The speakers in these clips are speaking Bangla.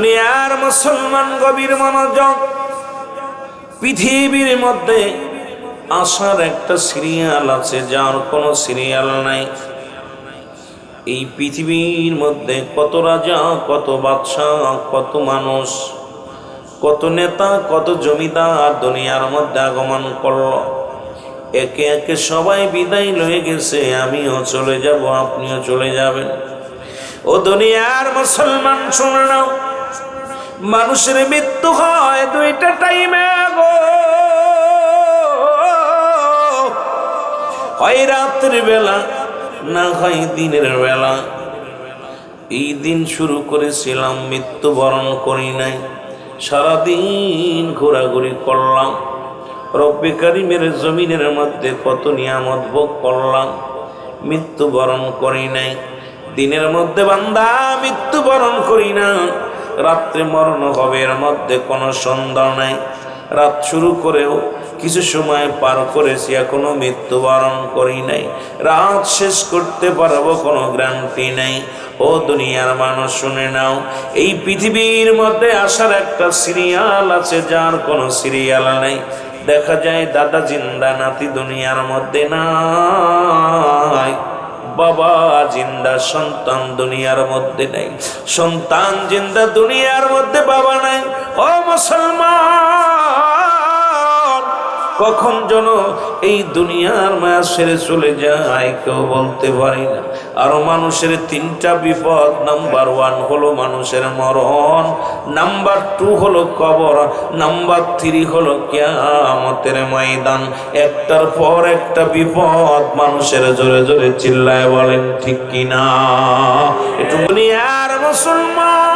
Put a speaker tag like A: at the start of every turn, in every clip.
A: দুনিয়ার মুসলমান গভীর মনোযোগ। পৃথিবীর মধ্যে আসার একটা সিরিয়াল আছে, যার কোনো সিরিয়াল নাই। এই পৃথিবীর মধ্যে কত রাজা, কত বাদশাহ, কত মানুষ, কত নেতা, কত জমিদার দুনিয়ার মধ্যে আগমন করল। একে একে সবাই বিদায় লয়ে গেছে। আমিও চলে যাব, আপনিও চলে যাবেন। ও দুনিয়ার মুসলমান শুনে নাও, মানুষের মৃত্যু হয় দুইটা টাইমে গো। হয় রাতের বেলা, না হয় দিনের বেলা। এই দিন শুরু করেছিলাম, মৃত্যুবরণ করি নাই। সারাদিন ঘোরাঘুরি করলাম, রব্বে কারিমের জমিনের মধ্যে কত নিয়ামত ভোগ করলাম, মৃত্যুবরণ করি নাই। দিনের মধ্যে বান্দা মৃত্যুবরণ করি না, রাত্রে মরণ হবে, এর মধ্যে কোনো সন্দেহ নাই। রাত শুরু করেও কিছু সময় পার করেছি, এখনো মৃত্যুবরণ করি নাই। রাত শেষ করতে পারবো কোনো গ্যারান্টি নাই। ও দুনিয়ার মানুষ শুনে নাও, এই পৃথিবীর মধ্যে আসার একটা সিরিয়াল আছে, যার কোনো সিরিয়াল নাই। দেখা যায় দাদা জিন্দা, নাতি দুনিয়ার মধ্যে নাই। বাবা জিন্দা, সন্তান দুনিয়ার মধ্যে নাই। সন্তান জিন্দা, দুনিয়ার মধ্যে বাবা নাই। ও মুসলমান, কখন যেন এই দুনিয়ার মায়া ছেড়ে চলে যায় কেউ বলতে পারি না। আর মানুষের তিনটা বিপদ। নাম্বার 1 হলো মানুষের মরণ, নাম্বার 2 হলো কবর, নাম্বার 3 হলো কিয়ামতের ময়দান। একটার পর একটা বিপদ মানুষের জোরে জোরে চিল্লায় বলেন ঠিক কিনা? একটু দুনিয়ার মুসলমান,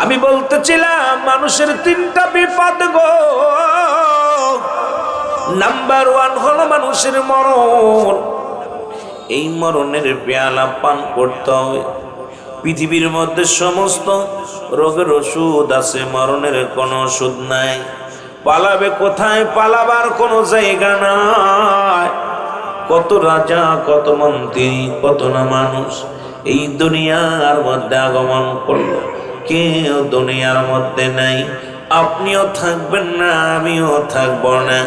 A: আমি বলতেছিলাম মানুষের তিনটা বিপদ গো। নাম্বার 1 হলো মানুষের মরণ। এই মরণের পেয়ালা পান করতে হবে। পৃথিবীর মধ্যে সমস্ত রোগের ওষুধ আছে, মরণের কোনো ওষুধ নাই। পালাবে কোথায়? পালাবার কোনো জায়গা নাই। কত রাজা, কত মন্ত্রী, কত না মানুষ এই দুনিয়ার মধ্যে আগমন করলো, কেউ দুনিয়ার মধ্যে নাই। আপনিও থাকবেন না, আমিও থাকব না।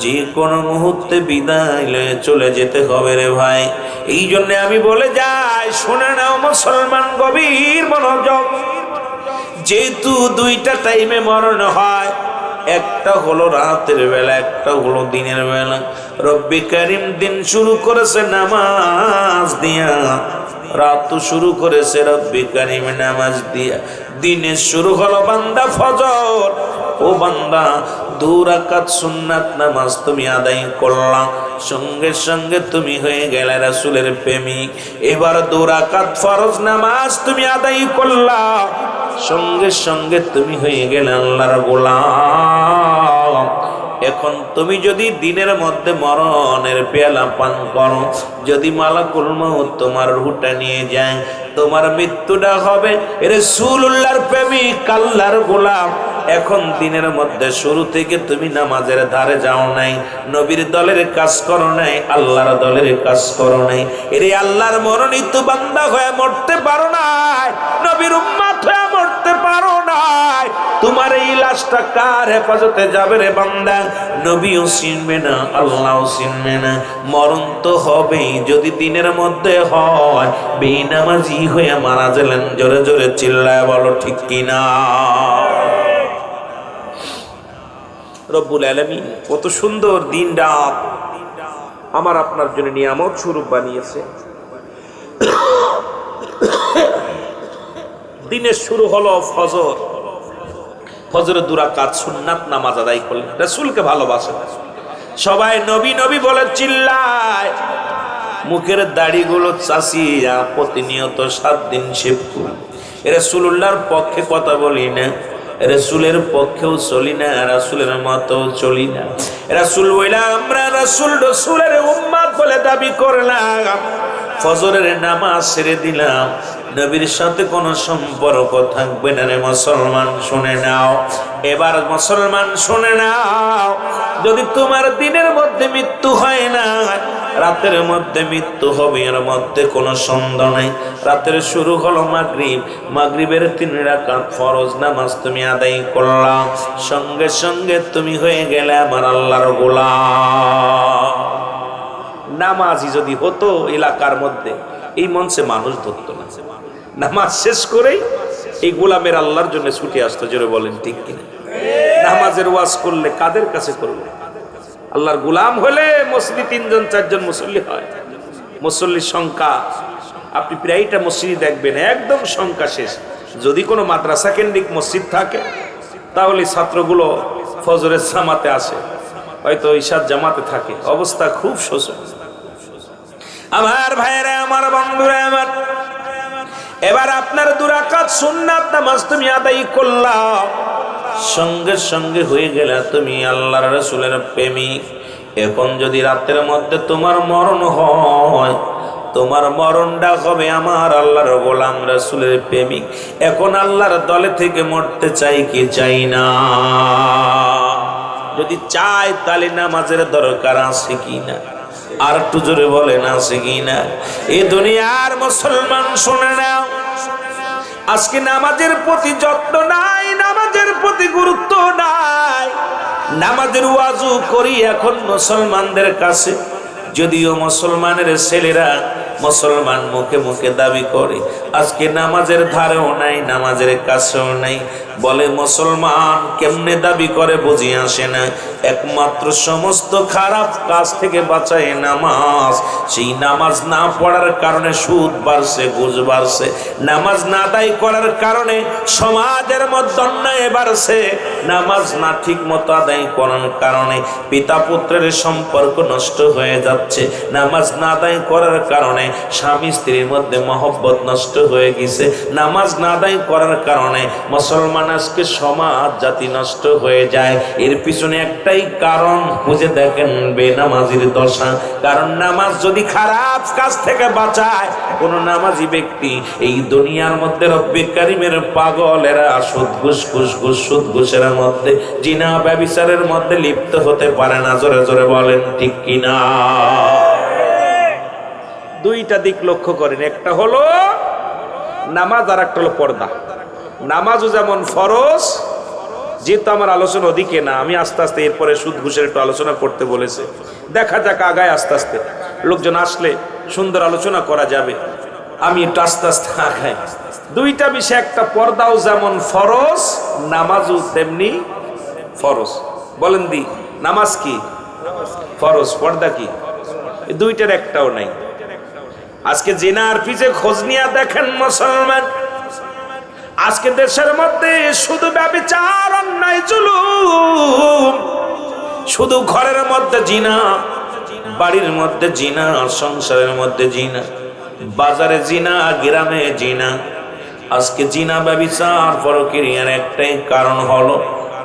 A: যে কোনো মুহূর্তে বিদায় লয়ে চলে যেতে হবে রে ভাই। এই জন্য আমি বলে যাই, শুনে নাও মুসলমান গভীর মনোযোগ। যেহেতু দুইটা টাইমে মরণ হয়, একটা হলো রাতের বেলা, একটা হলো দিনের বেলা। রব্বে কারিম দিন শুরু করেছে নামাজ দিয়া, রাত শুরু করেছে রব্বে কারিম নামাজ দিয়া। দিনের শুরু হলো বান্দা ফজর। ও বান্দা, 2 রাকাত সুন্নাত নামাজ তুমি আদায় করলা, সঙ্গে সঙ্গে তুমি হয়ে গেলে রাসূলের প্রেমিক। এবার 2 রাকাত ফরজ নামাজ তুমি আদায় করলা, সঙ্গে সঙ্গে তুমি হয়ে গেলে আল্লাহর গোলাম। এখন তুমি যদি দিনের মধ্যে মরণের পেয়ালা পান করো, যদি মালাকুল মউত তোমার রূহটা নিয়ে যায়, তোমার মৃত্যুটা হবে রাসূলুল্লাহর প্রেমিক, আল্লাহর গোলাম। এখন দিনের মধ্যে শুরু থেকে তুমি নামাজের ধারে যাও নাই, নবীর দলের কাজ করো নাই, আল্লাহর দলের কাজ করো নাই। এরে আল্লাহর মনোনীত বান্দা হয়ে মরতে পারো নাই, নবীর উম্মত হয়ে মরতে পারো নাই। তোমার এই লাশটা কার হেফাজতে যাবে রে বান্দা? নবীও চিনবে না, আল্লাহও চিনবে না। মরণ তো হবেই, যদি দিনের মধ্যে হয়। বেনামাজি হয়ে মারা গেলেন, জোরে জোরে চিল্লায় বলো ঠিক কিনা? রব্বুল আলামিন কত সুন্দর দিন রাত আমার আপনার জন্য নিয়ামত স্বরূপ বানিয়েছে। দিনের শুরু হলো ফজর। ফজরের 2 রাকাত সুন্নাত নামাজ আদায় করলেন। রাসূলকে ভালোবাসেন, সবাই নবী নবী বলে চিল্লায়। মুখের দাড়িগুলো চাচিয়া প্রতিনিয়ত 7 দিন শেভ করি। রাসূলুল্লাহর পক্ষে কথা বলি না, রাসূলের পক্ষেও চলি না, রাসূলের মতও চলি না। রাসূল বইলা আমরা রাসূলের উম্মত বলে দাবি করলাম, ফজরের নামাজ ছেড়ে দিলাম, নবীর সাথে কোনো সম্পর্ক থাকবে না রে মুসলমান। শুনে নাও, এবার মুসলমান শুনে নাও, যদি তোমার দিনের মধ্যে মৃত্যু হয় না, রাতের মধ্যে মৃত্যু হবে, এর মধ্যে কোনো সন্দেহ নাই। রাতের শুরু হলো মাগরিব, মাগরিবের 3 রাকাত ফরজ নামাজ তুমি আদায় করলাম, সঙ্গে সঙ্গে তুমি হয়ে গেলে আমার আল্লাহর গোলাম। নামাজি যদি হতো এলাকার মধ্যে, এই মঞ্চে মানুষ ধরতো না। নামাজ শেষ করেই এই গোলামের আল্লাহর জন্য ছুটে আসতো। জোরে বলেন ঠিক কিনা? নামাজের ওয়াজ করলে কাদের কাছে করবে? আল্লাহর গোলাম হলে মসজিদে 3 জন 4 জন মুসল্লি হয়। মুসল্লির সংখ্যা আপনি প্রায়টা মসজিদে দেখবেন একদম সংখ্যা শেষ। যদি কোনো মাদ্রাসা কেন্দ্রিক মসজিদ থাকে তাহলে ছাত্রগুলো ফজরের জামাতে আসে, হয়তো ঈশার জামাতে থাকে। অবস্থা খুব শোচনীয়। আমার ভাইরা, আমার বন্ধুরা আমার, এবার আপনার 2 রাকাত সুন্নাত নামাজ তুমি আদায় করলা, সঙ্গে সঙ্গে হয়ে গেলে তুমি আল্লাহর রাসূলের প্রেমিক। এখন যদি রাতের মধ্যে তোমার মরণ হয়, তোমার মরণটা হবে আমার আল্লাহর গোলাম রাসূলের প্রেমিক। এখন আল্লাহর দলে থেকে মরতে চাই কি চাই না? যদি চাই তাহলে নামাজের দরকার আছে কি না? আর একটু জোরে বলেন আছে কি না? এই দুনিয়ার মুসলমান শুনে নাও, আজকে নামাজের প্রতি যত্ন নাই, নামাজের প্রতি গুরুত্ব নাই। নামাজের ওয়াজু করি এখন মুসলমানদের কাছে, যদিও মুসলমানের ছেলেরা মুসলমান মুখে মুখে দাবি করে, আজকে নামাজের ধারেও নাই, নামাজের কাছেও নাই। বলে মুসলমান, কেমনে দাবি করে বুঝি আসে না। একমাত্র সমস্ত খারাপ কাজ থেকে বাঁচায় নামাজ। সেই নামাজ না পড়ার কারণে সুদ বাড়ছে, ঘুষ বাড়ছে। নামাজ না আদায় করার কারণে সমাজের মধ্যে অন্যায় বাড়ছে। নামাজ না ঠিক মতো আদায় করার কারণে পিতা পুত্রের সম্পর্ক নষ্ট হয়ে যাচ্ছে। নামাজ না আদায় করার কারণে স্বামী স্ত্রীর মধ্যে মহব্বত নষ্ট হয়ে গেছে। নামাজ না আদায় করার কারণে মুসলমান আজকে সমাজ জাতি নষ্ট হয়ে যায়। এর পিছনে একটাই কারণ, খুঁজে দেখেন বেনামাজির দশা। কারণ নামাজ যদি খারাপ কাজ থেকে বাঁচায়, কোন নামাজি ব্যক্তি এই দুনিয়ার মধ্যে রব্বে কারিমের পাগলেরা সুদ ঘুষ সুদ ঘুষের মধ্যে, জিনা ব্যভিচারের মধ্যে লিপ্ত হতে পারে না। জোরে জোরে বলেন ঠিক কিনা? 2টা দিক লক্ষ্য করেন, একটা হলো নামাজ আর একটা হলো পর্দা। নামাজও যেমন ফরজ, যেহেতু আমার আলোচনা ওদিকে না, আমি আস্তে আস্তে এরপরে সুদ ঘুষের একটু আলোচনা করতে বলেছে। দেখা যাক আগায়, আস্তে আস্তে লোকজন আসলে সুন্দর আলোচনা করা যাবে। আমি একটু আস্তে আস্তে আগাই। 2টা বিষয়, একটা পর্দাও যেমন ফরজ, নামাজও তেমনি ফরজ। বলেন দি, নামাজ কি ফরজ, পর্দা কি? এই 2টার একটাও নাই। আজকে জিনার পিছে খোঁজ নিয়ে দেখেন মুসলমান, আজকে দেশের মধ্যে শুধু ব্যভিচার, অন্যায়, জুলুম। শুধু ঘরের মধ্যে জিনা, বাড়ির মধ্যে জিনা, সংসারের মধ্যে জিনা, বাজারে জিনা, গ্রামে জিনা। আজকে জিনা, ব্যভিচার, পরকীয়ার একটাই কারণ হলো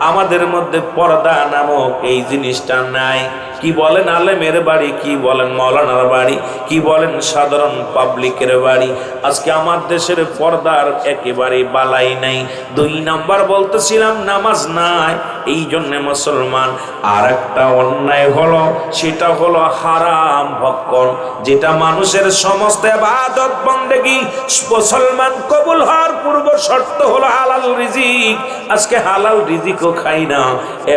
A: আমাদের মধ্যে পর্দা নামক এই জিনিসটা নাই। কি বলেন আলেমের বাড়ি, কি বলেন মৌলানার বাড়ি, কি বলেন সাধারণ পাবলিকের বাড়ি, আজকে আমার দেশের পর্দার একেবারে বালাই নাই। 2 নাম্বার বলতেছিলাম নামাজ নাই, এই জন্য মুসলমান। আর একটা অন্যায় হলো, সেটা হলো হারাম ভক্ষণ, যেটা মানুষের সমস্ত ইবাদত বন্দেগী মুসলমান কবুল হওয়ার পূর্ব শর্ত হলো হালাল রিজিক। আজকে হালাল রিজিকও খাই না,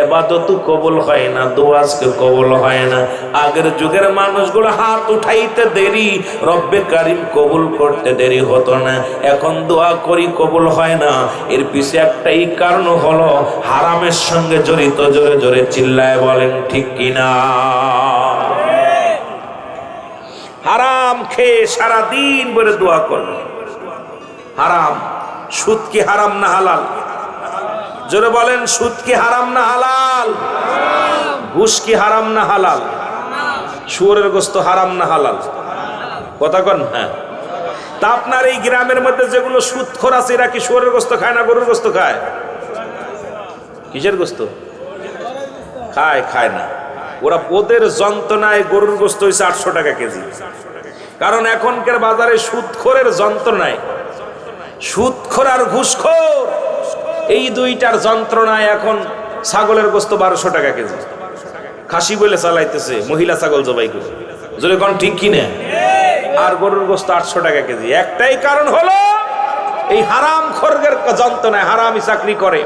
A: ইবাদতও কবুল হয় না, দোয়া আজকে কবুল হয় না। আগের যুগের মানুষগুলো হাত উঠাইতে দেরি, রব্বে কারিম কবুল করতে দেরি হতো না। এখন দোয়া করি কবুল হয় না। এর পিছে একটাই কারণ হলো হারামের সঙ্গে জড়িত। জোরে জোরে চিল্লায় বলেন ঠিক কিনা? হারাম খেয়ে সারাদিন বলে দোয়া করবে। হারাম, সুদ কি হারাম না হালাল? জোরে বলেন, সুদ কি হারাম না হালাল? ঘুষ কি হারাম না হালাল? শুয়োরের গোশত হারাম না হালাল? কথা কন। হ্যাঁ। তা আপনার এই গ্রামের মধ্যে যেগুলো সুদখোর আছে, এরা কি শুয়োরের গোশত খায় না গরুর গোশত খায়? কিসের গোশত খায়? খায় না। ওরা ওদের যন্ত্রণায় গরুর গোশত হয়েছে 800 টাকা কেজি। কারণ এখনকার বাজারে সুদখোরের যন্ত্রণায়, সুদখোর আর ঘুষখোর, এই 2টার যন্ত্রণায় এখন ছাগলের গোশত 1200 টাকা কেজি। খাসি বলে চালাইতেছে, মহিলা ছাগল জবাই করে। যদি কোন ঠিক কিনা? আর গরুর গোস্ত 800 টাকা কেজি। একটাই কারণ হলো এই হারাম খোরগের যন্ত্রণায়, হারামি চাকরি করে,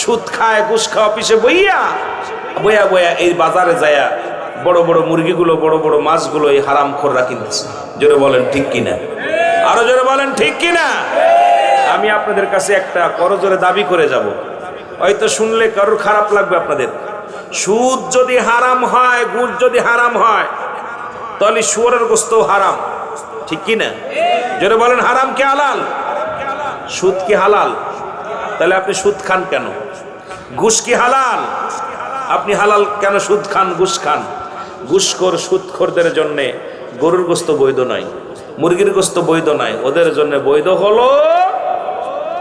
A: সুদ খায়, ঘুষ খায়, অফিসে বইয়া এই বাজারে যায়া বড় বড় মুরগিগুলো, বড় বড় মাছগুলো এই হারাম খোররা কিনতেছে। জোরে বলেন ঠিক কিনা? আরো জোরে বলেন ঠিক কিনা? আমি আপনাদের কাছে একটা করজোরে দাবি করে যাব, হয়তো শুনলে কারোর খারাপ লাগবে আপনাদের। সুদ যদি হারাম হয়, ঘুষ যদি হারাম হয়, তাহলে শুয়োরের গোস্ত হারাম, ঠিক কিনা? জোরে বলেন হারাম কি হালাল? সুদ কি হালাল? তাহলে আপনি সুদ খান কেন? ঘুষ কি হালাল? আপনি হালাল কেন সুদ খান, ঘুষ খান? ঘুষখোর সুদখোরদের জন্য গরুর গোস্ত বৈধ নয়, মুরগির গোস্ত বৈধ নয়, ওদের জন্য বৈধ হলো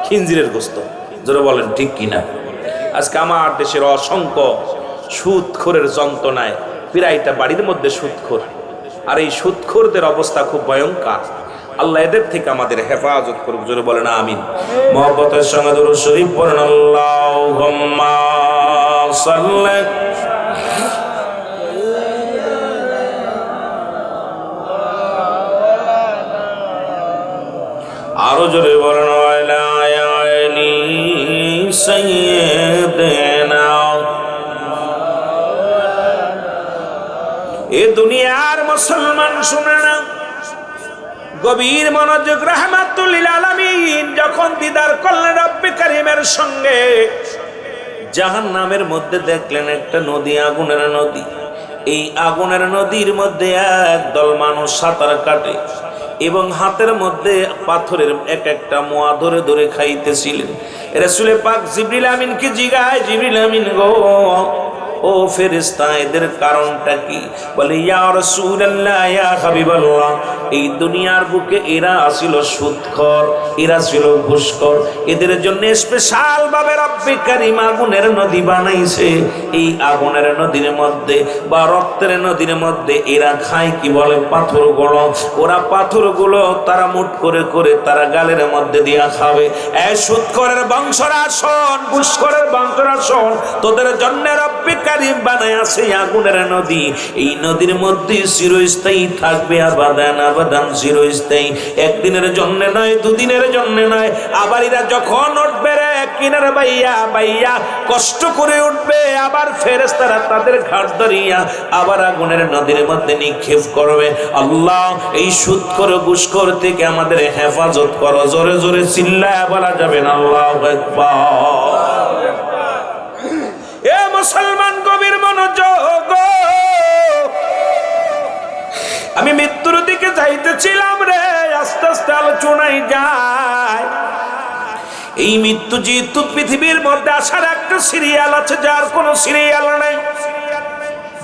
A: খিনজিরের গোস্ত। জোরে বলেন ঠিক কিনা? আজকে আমার দেশের অসংখ্য সুদখোরের যন্ত্রণায় প্রায়টা বাড়ির মধ্যে সুদখোর, আর এই সুদখোরদের অবস্থা খুব ভয়ঙ্কর। আল্লাহ এদের থেকে আমাদের হেফাজত করুক। জোরে বলেন আমিন। মুহাব্বতের সঙ্গে দুরূদ শরীফ পড়েন, আল্লাহুম্মা সাল্লি। আরো জোরে বলেন ওয়ালা আলি সাইয়্যিদিনা। এ দুনিয়ার মুসলমান শুনে না, গভীর মনোযোগ। রাহমাতুল লিল আলামিন যখন দিদার করলেন রব্বে কারীমের সঙ্গে, জাহান্নামের মধ্যে দেখলেন একটা নদী, আগুনের নদী। এই আগুনের নদীর মধ্যে একদল মানুষ সাঁতার কাটে এবং হাতের মধ্যে পাথরের এক একটা মোয়া ধরে ধরে খাইতেছিলেন। রাসূল পাক জিবরিল আমিনকে জিগায়, জিবরিল আমিন গো, ও ফেরেশতা, এদের কারণটা কি? বলে ইয়া রাসূলুল্লাহ, ইয়া হাবিবাল্লাহ, এই দুনিয়ার বুকে এরা ছিল সুদখোর, এরা ছিল ঘুষখোর, এদের জন্য স্পেশাল ভাবে রব্বে কারীম আগুনের নদী বানাইছে। এই আগুনের নদীর মধ্যে বা রক্তের নদীর মধ্যে এরা খায় কি বলে পাথরগুলো। ওরা পাথরগুলো তারা মুঠ করে করে তারা গালের মধ্যে দিয়া খাবে। এই সুদখোরের বংশরা শোন, ঘুষখোরের বংশরা শোন, তোদের জন্য রব্বে কারীম বানায় আছে আগুনের নদী। এই নদীর মধ্যে চিরস্থায়ী থাকবে, আবাদান আবাদান চিরস্থায়ী। একদিনের জন্য নয়, দুদিনের জন্য নয়। আবার এরা যখন উঠবে রে কিনারে বাইয়া বাইয়া কষ্ট করে উঠবে, আবার ফেরেশতারা তাদের ঘাট ধরিয়া আবার আগুনের নদীর মধ্যে নিক্ষেপ করবে। আল্লাহ এই সুদখোর ঘুষখোর থেকে আমাদের হেফাজত করো। জোরে জোরে চিল্লায়া বলা যাবে না আল্লাহু আকবার। এ মুসলমান গভীর মনোযোগ। আমি মৃত্যুর দিকে যাইতেছিলাম রে, আস্তে আস্তে আলোচনায় যায়। এই মৃত্যু যেহেতু পৃথিবীর মধ্যে আসার একটা সিরিয়াল আছে, যার কোনো সিরিয়াল নাই।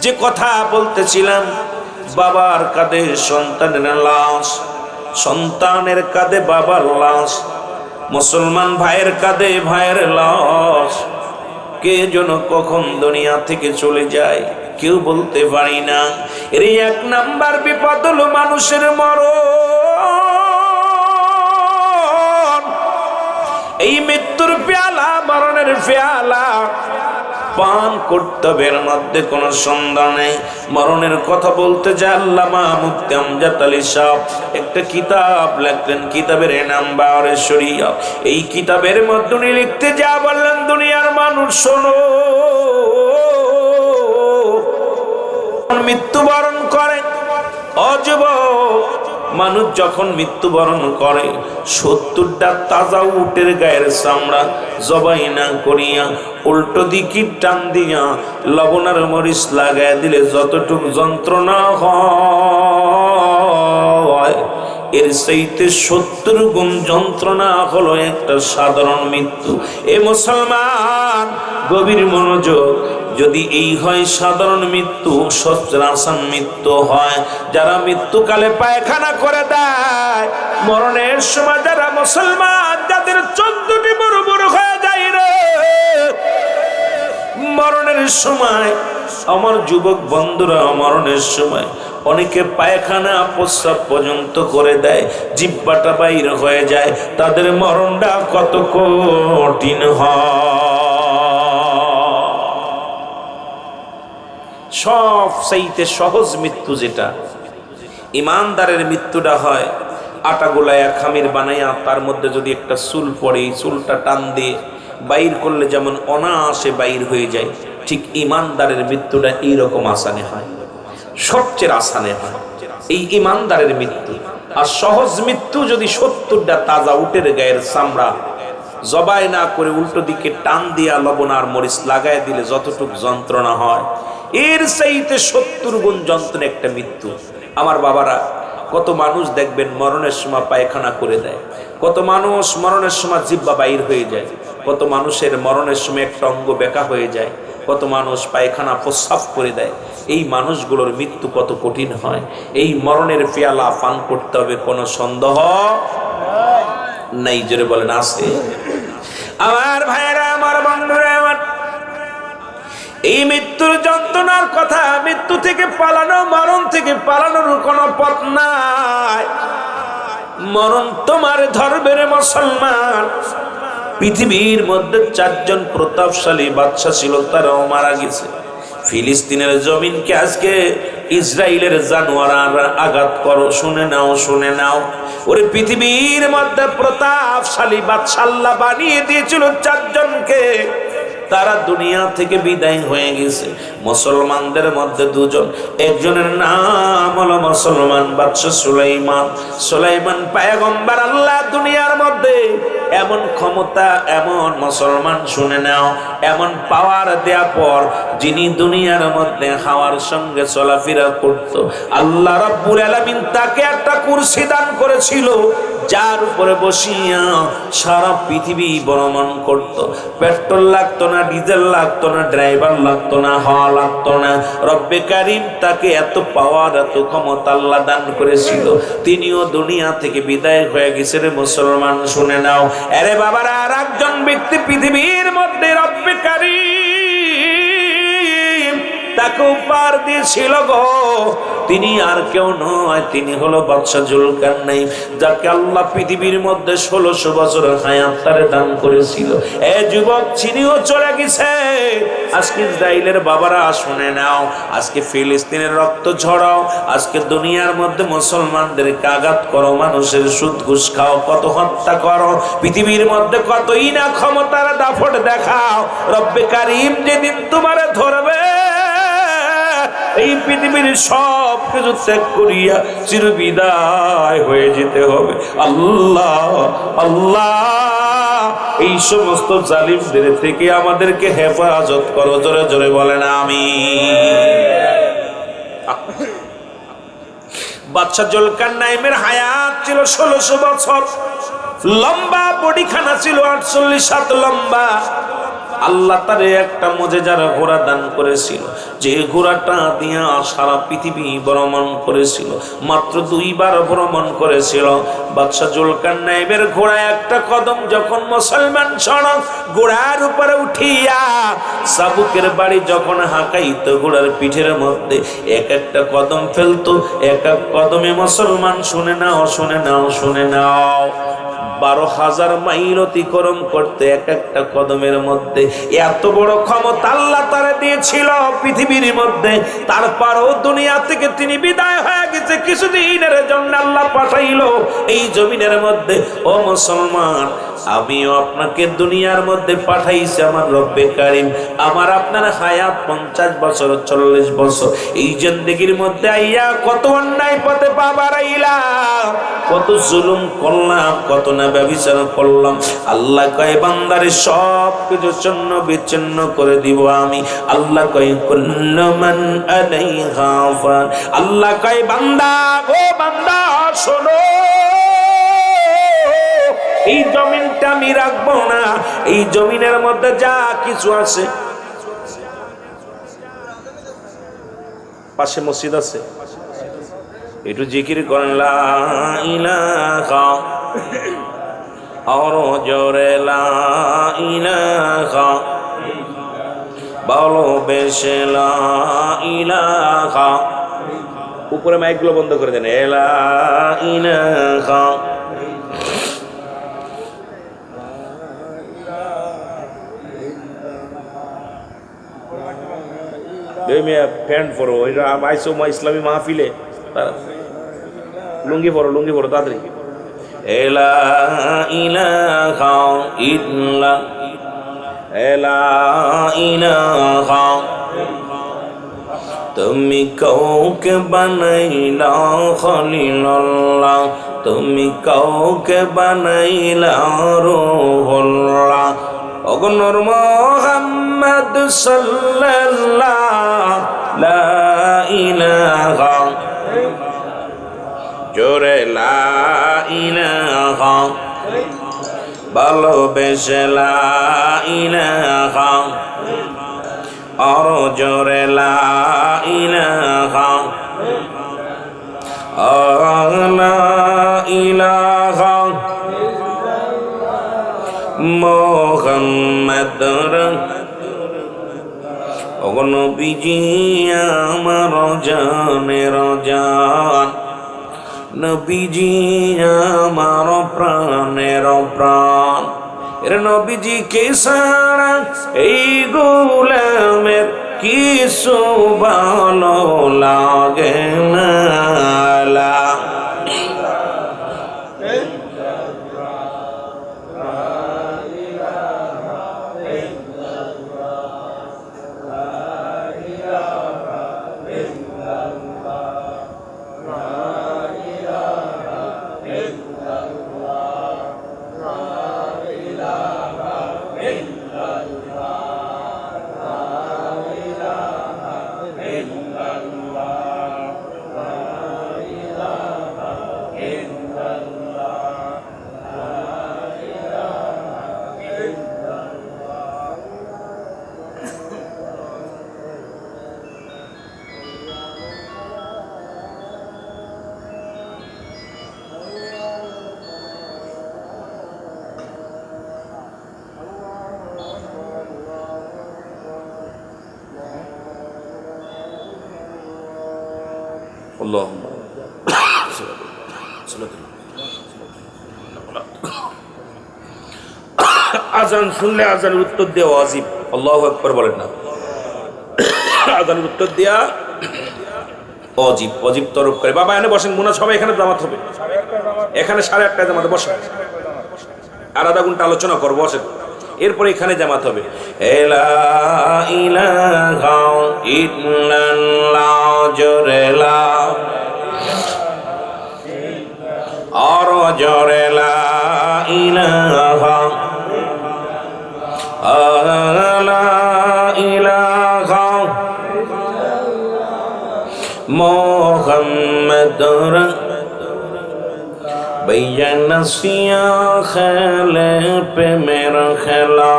A: যে কথা বলতেছিলাম, বাবার কাঁধে সন্তানের লাশ, সন্তানের কাঁধে বাবার লাশ, মুসলমান ভাইয়ের কাঁধে ভাইয়ের লাশ। কে যেন কখন দুনিয়া থেকে চলে যায় কেউ বলতে পারি না। এর এক নাম্বার বিপদ হলো মানুষের মরণ। এই মৃত্যুর পেয়ালা, মরণের পেয়ালা পান করতে হবে, এর মধ্যে কোনো সন্দেহ নেই। মরণের কথা বলতে যে আল্লামা মুফতি আমজাদ আলী সাহেব একটা কিতাব লিখলেন, কিতাবের নাম বাওয়ারে শরিয়ত। এই কিতাবের মধ্যে উনি লিখতে যা বললেন, দুনিয়ার মানুষ শোনো, মৃত্যুবরণ করে অযুবক মানুষ যখন মৃত্যুবরণ করে, 70টা তাজা উটের গায়ের চামড়া জবাই না করিয়া উল্টো দিকে টান দিয়া লবণ আর মরিচ লাগায় দিলে যতটুকু যন্ত্রণা হয়, এর চাইতে 70 গুণ যন্ত্রণা হলো একটা সাধারণ মৃত্যু। এ মুসলমান গভীর মনোযোগ। যদি এই হয় সাধারণ মৃত্যু, সচরাচর মৃত্যু হয় যারা মৃত্যুকালে পায়খানা করে দেয়, মরণের সময় যারা মুসলমান যাদের 14টি বড় বড় হয়ে যায় রে, মরণের সময় আমার যুবক বন্ধুরা, মরণের সময় অনেকে পায়খানা প্রস্রাব পর্যন্ত করে দেয়, জিহ্বাটা বাইর হয়ে যায়। তাদের মরণটা কত কঠিন হয়। সব চাইতে সহজ মৃত্যু যেটা, ইমানদারের মৃত্যুটা হয় আটা গোলায় খামির বানাইয়া তার মধ্যে যদি একটা চুল পড়ে, এই চুলটা টান দিয়ে বাইর করলে যেমন অনায়াসে বাইর হয়ে যায়, ঠিক ইমানদারের মৃত্যুটা এইরকম আসানে হয়, সবচেয়ে আসানে হয় এই ইমানদারের মৃত্যু। আর সহজ মৃত্যু যদি 70টা তাজা উটের গায়ের চামড়া জবাই না করে উল্টো দিকে টান দিয়া লবণ আর মরিচ লাগাই দিলে যতটুকু যন্ত্রণা হয়, এর চাইতে 70 গুণ যন্ত্রণা একটা মৃত্যু। আমার বাবারা, কত মানুষ দেখবেন মরণের সময় পায়খানা করে দেয়, কত মানুষ মরণের সময় জিহ্বা বাইর হয়ে যায়, কত মানুষের মরণের সময় একটা অঙ্গ বেঁকা হয়ে যায়, কত মানুষ পায়খানা প্রস্রাব করে দেয়। এই মানুষগুলোর মৃত্যু কত কঠিন হয়। এই মরণের পেয়ালা পান করতে হবে, কোনো সন্দেহ নাই। জোরে বলেন আছে? আমার ভাইয়েরা, আমার বন্ধুরা, আমার এই মৃত্যুর যন্ত্রণার কথা, মৃত্যু থেকে পালানো, মরণ থেকে পালানোর কোনো পথ নাই। মরণ তোমার ধরবে রে মুসলমান। পৃথিবীর মধ্যে 4 জন প্রতাপশালী বাদশা ছিল, তারাও মারা গেছে। ফিলিস্তিনের জমিনকে আজকে ইসরায়েলের জানোয়াররা আঘাত করো, শুনে নাও, শুনে নাও। ওরে পৃথিবীর মধ্যে প্রতাপশালী বাদশা আল্লাহ বানিয়ে দিয়েছিল 4 জনকে, তারা দুনিয়া থেকে বিদায় হয়ে গেছে। মুসলমানদের মধ্যে 2 জন, একজনের নাম হলো মুসলমান বাদশা সুলাইমান। সুলাইমান পয়গম্বর। আল্লাহ দুনিয়ার মধ্যে এমন ক্ষমতা, এমন মুসলমান, শুনে নাও, এমন পাওয়ার দেয়া পর যিনি দুনিয়ার মধ্যে হাওয়ার সঙ্গে চলাফেরা করত, আল্লাহ রাব্বুল আলামিন তাকে একটা কুরসি দান করেছিল, যার উপরে বসিয়া সারা পৃথিবী ভ্রমণ করত। পেট্রোল লাগতো না, ডিজেল লাগতো না, ড্রাইভার লাগতো না, হাওয়া লাগতো না। রব্বে কারীম তাকে এত পাওয়ার, এত ক্ষমতা আল্লাহ দান করেছিল। তিনিও দুনিয়া থেকে বিদায় হয়ে গেছে রে মুসলমান, শুনে নাও। আরে বাবারা, আর একজন ব্যক্তি পৃথিবীর মধ্যে রব্বে কারীম তাকে উপহার দিয়েছিল গো। তিনি আর কেউ নয়, তিনি হলো বাদশা জুলকারনাইন, যাকে আল্লাহ পৃথিবীর মধ্যে 1600 বছর হায়াত তারে দান করেছিল। এ যুবক, চিনিও চলে গেছে। আজকে ইসরায়েলের বাবারা শুনে নাও, আজকে ফিলিস্তিনের রক্ত ঝরাও, আজকে দুনিয়ার মধ্যে মুসলমানদেরকে আঘাত করো, মানুষের সুদ ঘুষ খাও, কত হত্যা করো, পৃথিবীর মধ্যে কতই না ক্ষমতার দাপট দেখাও। রব্বে কারীম যেদিন তোমারে ধরবে, এই পৃথিবীর সব কিছু ত্যাগ করিয়া চিরবিদায় হয়ে যেতে হবে। আল্লাহ, আল্লাহ, এই সমস্ত জালিমদের থেকে আমাদেরকে হেফাজত করো। জোরে জোরে বলেন আমিন। বাদশা জুলকারনাইনের হায়াত ছিল 1600 বছর। লম্বা বডিখানা ছিল 48 হাত লম্বা। আল্লাহ তারে একটা মুজিজার ঘোড়া দান করেছিল, যে ঘোড়াটা দিয়া সারা পৃথিবী ভ্রমণ করেছিল। মাত্র 2 বার ভ্রমণ করেছিল। বাদশা জুলকারনাইনের ঘোড়া একটা কদম যখন মুসলমান সড়ক ঘোড়ার উপরে উঠিয়া চাবুকের বাড়ি যখন হাঁকাইত, ঘোড়ার পিঠের মধ্যে এক একটা কদম ফেলতো, এক এক কদমে মুসলমান, শুনে নাও, শুনে নাও, শুনে নাও, 12,000 মাইল অতিক্রম করতে এক একটা কদমের মধ্যে। এত বড় ক্ষমতা আল্লাহ তারে দিয়েছিল পৃথিবীর মধ্যে। তারপরও দুনিয়া থেকে তিনি বিদায় হয়ে গেছে, কিছুদিনের জন্য আল্লাহ পাঠাইলো এই জমিনের মধ্যে। ও মুসলমান, আমিও আপনাকে দুনিয়ার মধ্যে পাঠাইছি আমার রব্বে কারীম। আমার আপনার হায়াত 50 বছর, 40 বছর। এই জিন্দেগির মধ্যে আইয়া কত অন্যায় পথে পা বাড়াইলাম, কত জুলুম করলাম, কত না ব্যভিচার করলাম। আল্লাহ কয় বান্দারে সব কিছু চন্ন বিচ্ছিন্ন করে দিব আমি। আল্লাহ কয় কুল্লু মান আলাইহা ফান। আল্লাহ কয় বান্দা, ও বান্দা শোনো, এই জমিনটা আমি রাখবো না। এই জমিনের মধ্যে যা কিছু আছে, পাশে মসজিদ আছে, একটু জিকির করেন লা ইলাহা, আর জোরে লা ইলাহা, ভালোবেসে লা ইলাহা। উপরে মাইকগুলো বন্ধ করে দেন। লা ইলাহা, প্যান্ট পরো, এটা আইসো ইসলামী মাহফিলে।
B: লুঙ্গি পরো তাড়াতাড়ি।
A: লা ইলাহা ইল্লা লা ইলাহা, তুমি কাউকে বানাইলা খলিলুল্লাহ, তুমি কাউকে বানাইলা রূহুল্লাহ। ওগো নূর মুহাম্মদ সাল্লাল্লাহ লা ইলাহা, জোরে লা ইলাহা, ভালোবেসে লা ইলাহা, আরো জোরে লা ইলাহা, লা ইলাহা মুহাম্মাদুর। ওগো নবীজি আমার জানের জান, নবীজি আমার প্রাণের প্রাণ। এর নবীজি কে সারা এই গোলামের কিছু ভালো লাগে না।
B: আজান শুনলে আজানের উত্তর দেওয়া ওয়াজিব। আল্লাহু আকবার বলেন না। আজানের উত্তর দেওয়া অজিব, অজিব তরফ করে। বাবা এনে বসেন, মুনা সবাই এখানে জামাত হবে, এখানে 8:30 জামাতে বসেন, আর আধা ঘন্টা আলোচনা করবো, বসেন, এরপরে এখানে জামাত হবে।
A: লা ইলাহা ইল্লাল্লাহ, জোরে লা, আরো জোরে লা ইলাহা, লা ইলাহা মুহাম্মাদুর। भैया नसिया खेले पे मेरा खेला,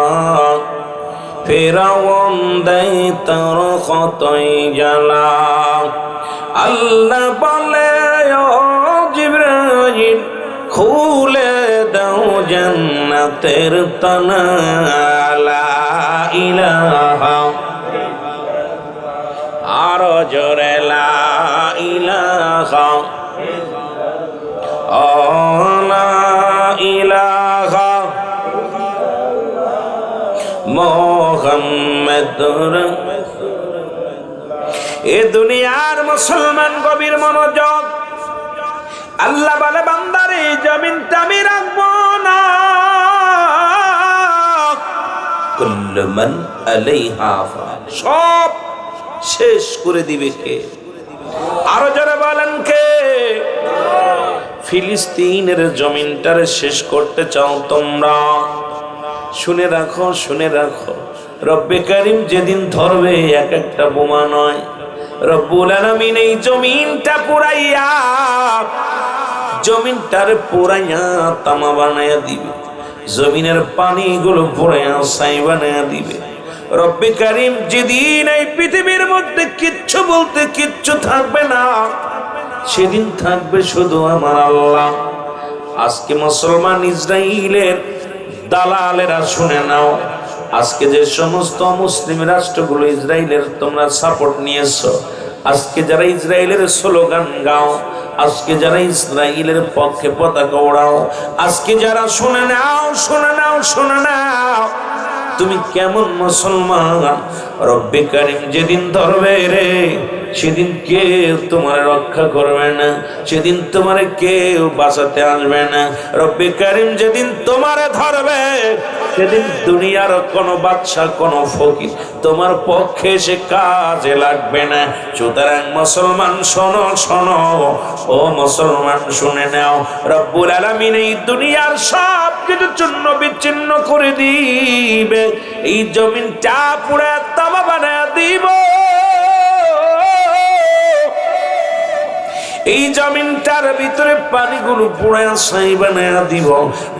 A: ফিরাউন দেই তোর কতই জ্বালা। আল্লাহ বলে ও জিবরাইল, খুলে দাও জান্নাতের তালা। লা ইলাহা, আরো জোরে লা ইলাহা, লা ইলাহা মুহাম্মাদুর। এ দুনিয়ার মুসলমান গভীর মনোযোগ। আল্লাহ বলে বান্দারে জমিনটা আমি রাখবো না, কুল্লু মান আলাইহা ফান, সব শেষ করে দিবে কে? আরো যারা বলেন কে? ফিলিস্তিনের জমিনটার শেষ করতে চাও তোমরা? শুনে রাখো, শুনে রাখো, রব্বে কারিম যেদিন ধরবে এক একটা বোমা নয়, রব্বুল আলামিন এই জমিনটা পুরাইয়া, জমিনটার পুরাইয়া তামা বানাইয়া দিবে, জমিনের পানিগুলো পুরাইয়া ছাই বানাইয়া দিবে। রব্বে কারিম যেদিন এই পৃথিবীর মধ্যে কিচ্ছু বলতে কিচ্ছু থাকবে না, সেদিন থাকবে শুধু আমার আল্লাহ। আজকে মুসলমান ইসরায়েলের দালালেরা শুনে নাও, আজকে যে সমস্ত মুসলিম রাষ্ট্রগুলো ইসরায়েলের তোমরা সাপোর্ট নিয়েছো, আজকে যারা ইসরায়েলের স্লোগান গাও, আজকে যারা ইসরায়েলের পক্ষে পতাকা ওড়াও, আজকে যারা শুনে নাও, শুনে নাও, শুনে নাও, তুমি কেমন মুসলমান? রব্বে কারিম যেদিন ধরবে রে, সেদিন কেউ তোমার রক্ষা করবে না, সেদিন তোমার কেউ বাঁচাতে আসবে না। রব্বে কারিম যেদিন তোমারে ধরবে, সেদিন দুনিয়ার কোনো বাদশা, কোনো ফকির তোমার পক্ষে সে কাজে লাগবে না। সুতরাং মুসলমান শোনো, শোনো ও মুসলমান, শুনে নাও, রব্বুল আলামিন এই দুনিয়ার সব কিছু চূর্ণ বিচ্ছিন্ন করে দিবে, এই জমিনটা পুরা তামা বানায় দিব, এই জমিনটার ভিতরে পানিগুলো পুরা ছাই বানায় দিব।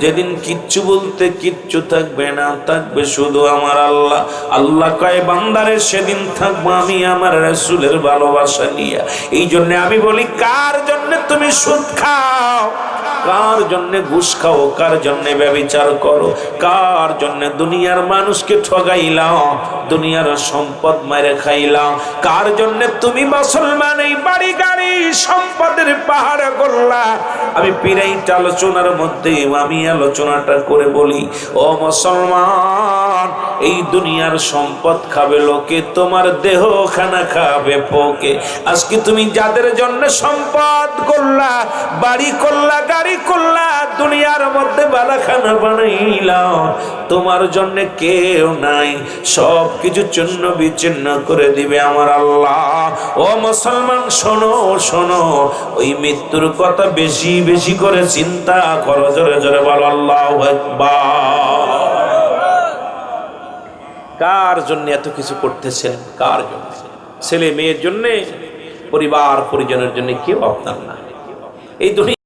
A: যেদিন কিচ্ছু বলতে কিচ্ছু থাকবে না, থাকবে শুধু আমার আল্লাহ। আল্লাহ কয় বান্দারে সেদিন থাকবো আমি আমার রাসূলের ভালোবাসা নিয়ে। এই জন্য আমি বলি, কার জন্য তুমি সুদ খাও, কার জন্য ঘুষ খাও, কার জন্য ব্যভিচার করো, কার জন্য দুনিয়ার মানুষকে ঠগাইলাও, দুনিয়ার সম্পদ মেরে খাইলাও, কার জন্য তুমি মুসলমান এই বাড়ি গাড়ি সম্পদের পাহাড় করলা। আমি পিরাইটা আলোচনার মধ্যে আমি আলোচনাটা করে বলি, ও মুসলমান, এই দুনিয়ার সম্পদ খাবে লোকে, তোমার দেহ খানা খাবে পোকে। আজকে তুমি যাদের জন্য সম্পদ করলা, বাড়ি করলা, গাড়ি করলা, দুনিয়ার মধ্যে বালাখানা বানাইলাম, তোমার জন্য কেউ নাই, সব কিছু চূর্ণ বিচ্ছিন্ন করে দিবে আমার আল্লাহ। ও মুসলমান শোনো, শোনো, ওই মৃত্যুর কথা বেশি বেশি করে চিন্তা করো, জোরে জোরে বলো আল্লাহু আকবার। কার জন্য এত কিছু করতেছেন, কার জন্য? ছেলে মেয়ের জন্য, পরিবার পরিজনের জন্য, কেউ আপনার না। এই দুনিয়া